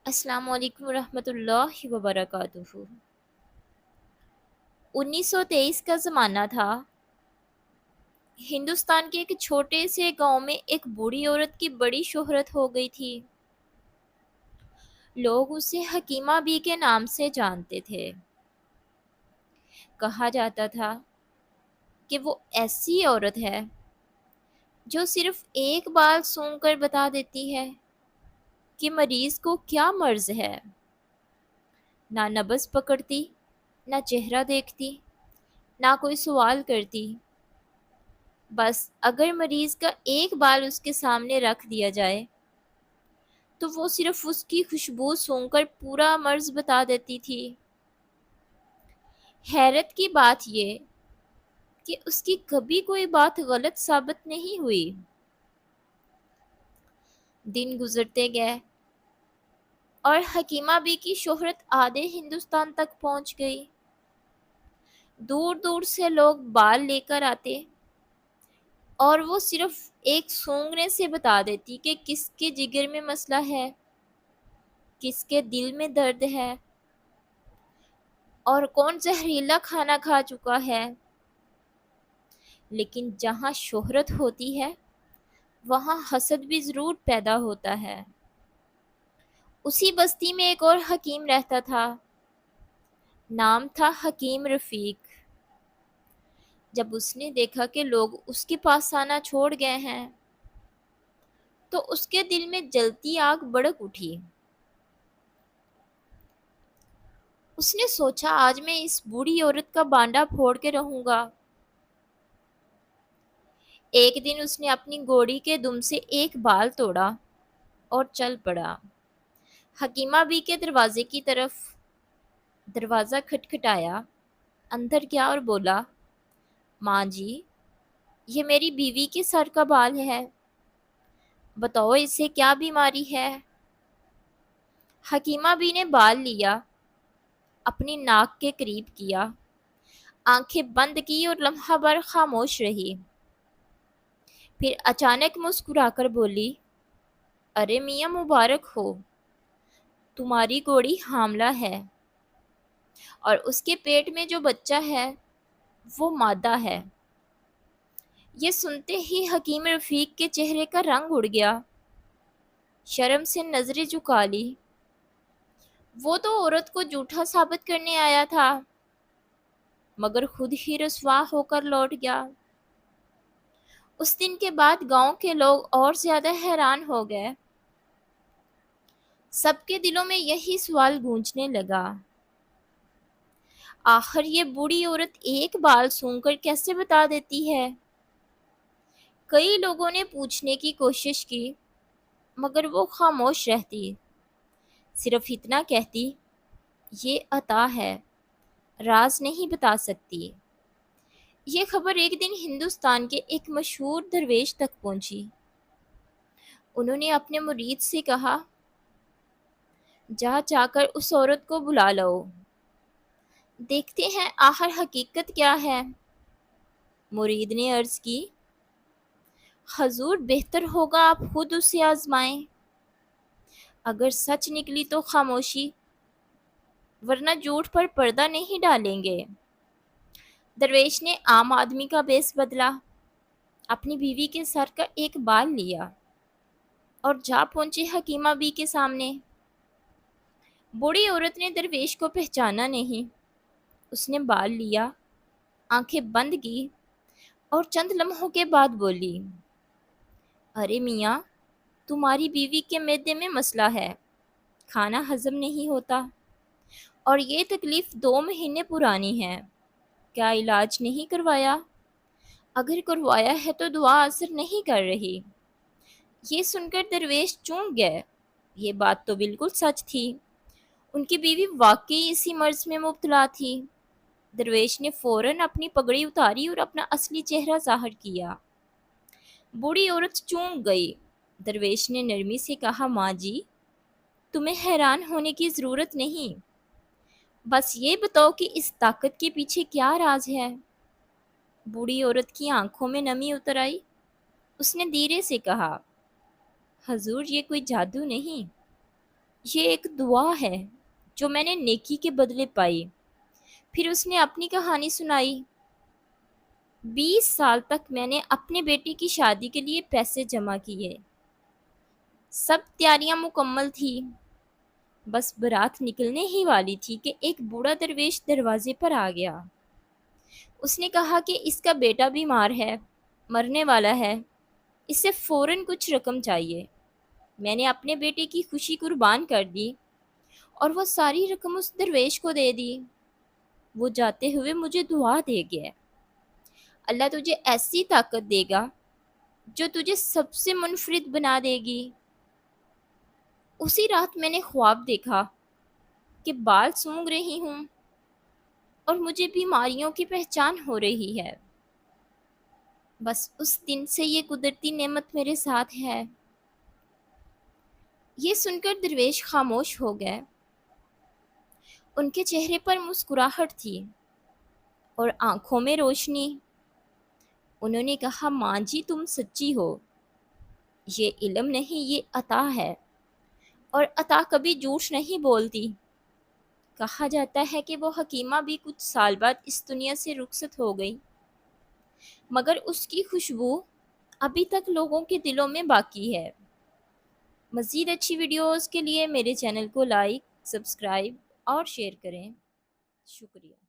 السلام علیکم ورحمۃ اللہ وبرکاتہ۔ 1923 کا زمانہ تھا۔ ہندوستان کے ایک چھوٹے سے گاؤں میں ایک بوڑھی عورت کی بڑی شہرت ہو گئی تھی۔ لوگ اسے حکیمہ بی کے نام سے جانتے تھے۔ کہا جاتا تھا کہ وہ ایسی عورت ہے جو صرف ایک بال سونگھ کر بتا دیتی ہے کہ مریض کو کیا مرض ہے۔ نہ نبض پکڑتی، نہ چہرہ دیکھتی، نہ کوئی سوال کرتی۔ بس اگر مریض کا ایک بال اس کے سامنے رکھ دیا جائے تو وہ صرف اس کی خوشبو سونگھ کر پورا مرض بتا دیتی تھی۔ حیرت کی بات یہ کہ اس کی کبھی کوئی بات غلط ثابت نہیں ہوئی۔ دن گزرتے گئے اور حکیمہ بی کی شہرت آدھے ہندوستان تک پہنچ گئی۔ دور دور سے لوگ بال لے کر آتے اور وہ صرف ایک سونگنے سے بتا دیتی کہ کس کے جگر میں مسئلہ ہے، کس کے دل میں درد ہے، اور کون زہریلا کھانا کھا چکا ہے۔ لیکن جہاں شہرت ہوتی ہے وہاں حسد بھی ضرور پیدا ہوتا ہے۔ اسی بستی میں ایک اور حکیم رہتا تھا۔ نام تھا حکیم رفیق۔ جب اس نے دیکھا کہ لوگ اس کے پاس آنا چھوڑ گئے ہیں تو اس کے دل میں جلتی آگ بھڑک اٹھی۔ اس نے سوچا آج میں اس بوڑھی عورت کا بانڈا پھوڑ کے رہوں گا۔ ایک دن اس نے اپنی گھوڑی کے دم سے ایک بال توڑا اور چل پڑا۔ حکیمہ بی کے دروازے کی طرف۔ دروازہ کھٹکھٹایا، اندر گیا اور بولا، ماں جی، یہ میری بیوی کے سر کا بال ہے، بتاؤ اسے کیا بیماری ہے؟ حکیمہ بی نے بال لیا، اپنی ناک کے قریب کیا، آنکھیں بند کی اور لمحہ بھر خاموش رہی۔ پھر اچانک مسکرا کر بولی، ارے میاں مبارک ہو، تمہاری گھوڑی حاملہ ہے اور اس کے پیٹ میں جو بچہ ہے وہ مادہ ہے۔ یہ سنتے ہی حکیم رفیق کے چہرے کا رنگ اڑ گیا۔ شرم سے نظریں جھکا لی۔ وہ تو عورت کو جھوٹا ثابت کرنے آیا تھا مگر خود ہی رسوا ہو کر لوٹ گیا۔ اس دن کے بعد گاؤں کے لوگ اور زیادہ حیران ہو گئے۔ سب کے دلوں میں یہی سوال گونجنے لگا، آخر یہ بوڑھی عورت ایک بال سونگھ کر کیسے بتا دیتی ہے؟ کئی لوگوں نے پوچھنے کی کوشش کی مگر وہ خاموش رہتی، صرف اتنا کہتی، یہ عطا ہے، راز نہیں بتا سکتی۔ یہ خبر ایک دن ہندوستان کے ایک مشہور درویش تک پہنچی۔ انہوں نے اپنے مرید سے کہا، جا کر اس عورت کو بلا لاؤ، دیکھتے ہیں آخر حقیقت کیا ہے۔ مرید نے عرض کی، حضور بہتر ہوگا آپ خود اسے آزمائیں، اگر سچ نکلی تو خاموشی، ورنہ جھوٹ پر پردہ نہیں ڈالیں گے۔ درویش نے عام آدمی کا بیس بدلا، اپنی بیوی کے سر کا ایک بال لیا اور جا پہنچے حکیمہ بی کے سامنے۔ بوڑھی عورت نے درویش کو پہچانا نہیں۔ اس نے بال لیا، آنکھیں بند کی اور چند لمحوں کے بعد بولی، ارے میاں، تمہاری بیوی کے معدے میں مسئلہ ہے، کھانا ہضم نہیں ہوتا اور یہ تکلیف 2 مہینے پرانی ہے، کیا علاج نہیں کروایا؟ اگر کروایا ہے تو دعا اثر نہیں کر رہی۔ یہ سن کر درویش چونک گئے، یہ بات تو بالکل سچ تھی، ان کی بیوی واقعی اسی مرض میں مبتلا تھی۔ درویش نے فوراً اپنی پگڑی اتاری اور اپنا اصلی چہرہ ظاہر کیا۔ بوڑھی عورت چونک گئی۔ درویش نے نرمی سے کہا، ماں جی، تمہیں حیران ہونے کی ضرورت نہیں، بس یہ بتاؤ کہ اس طاقت کے پیچھے کیا راز ہے؟ بوڑھی عورت کی آنکھوں میں نمی اتر آئی۔ اس نے دھیرے سے کہا، حضور، یہ کوئی جادو نہیں، یہ ایک دعا ہے جو میں نے نیکی کے بدلے پائی۔ پھر اس نے اپنی کہانی سنائی۔ 20 سال تک میں نے اپنے بیٹے کی شادی کے لیے پیسے جمع کیے، سب تیاریاں مکمل تھی، بس بارات نکلنے ہی والی تھی کہ ایک بوڑھا درویش دروازے پر آ گیا۔ اس نے کہا کہ اس کا بیٹا بیمار ہے، مرنے والا ہے، اسے فوراً کچھ رقم چاہیے۔ میں نے اپنے بیٹے کی خوشی قربان کر دی اور وہ ساری رقم اس درویش کو دے دی۔ وہ جاتے ہوئے مجھے دعا دے گیا، اللہ تجھے ایسی طاقت دے گا جو تجھے سب سے منفرد بنا دے گی۔ اسی رات میں نے خواب دیکھا کہ بال سونگھ رہی ہوں اور مجھے بیماریوں کی پہچان ہو رہی ہے۔ بس اس دن سے یہ قدرتی نعمت میرے ساتھ ہے۔ یہ سن کر درویش خاموش ہو گئے۔ ان کے چہرے پر مسکراہٹ تھی اور آنکھوں میں روشنی۔ انہوں نے کہا، ماں جی تم سچی ہو، یہ علم نہیں، یہ عطا ہے، اور عطا کبھی جھوٹ نہیں بولتی۔ کہا جاتا ہے کہ وہ حکیمہ بھی کچھ سال بعد اس دنیا سے رخصت ہو گئی، مگر اس کی خوشبو ابھی تک لوگوں کے دلوں میں باقی ہے۔ مزید اچھی ویڈیوز کے لیے میرے چینل کو لائک، سبسکرائب اور شیئر کریں۔ شکریہ۔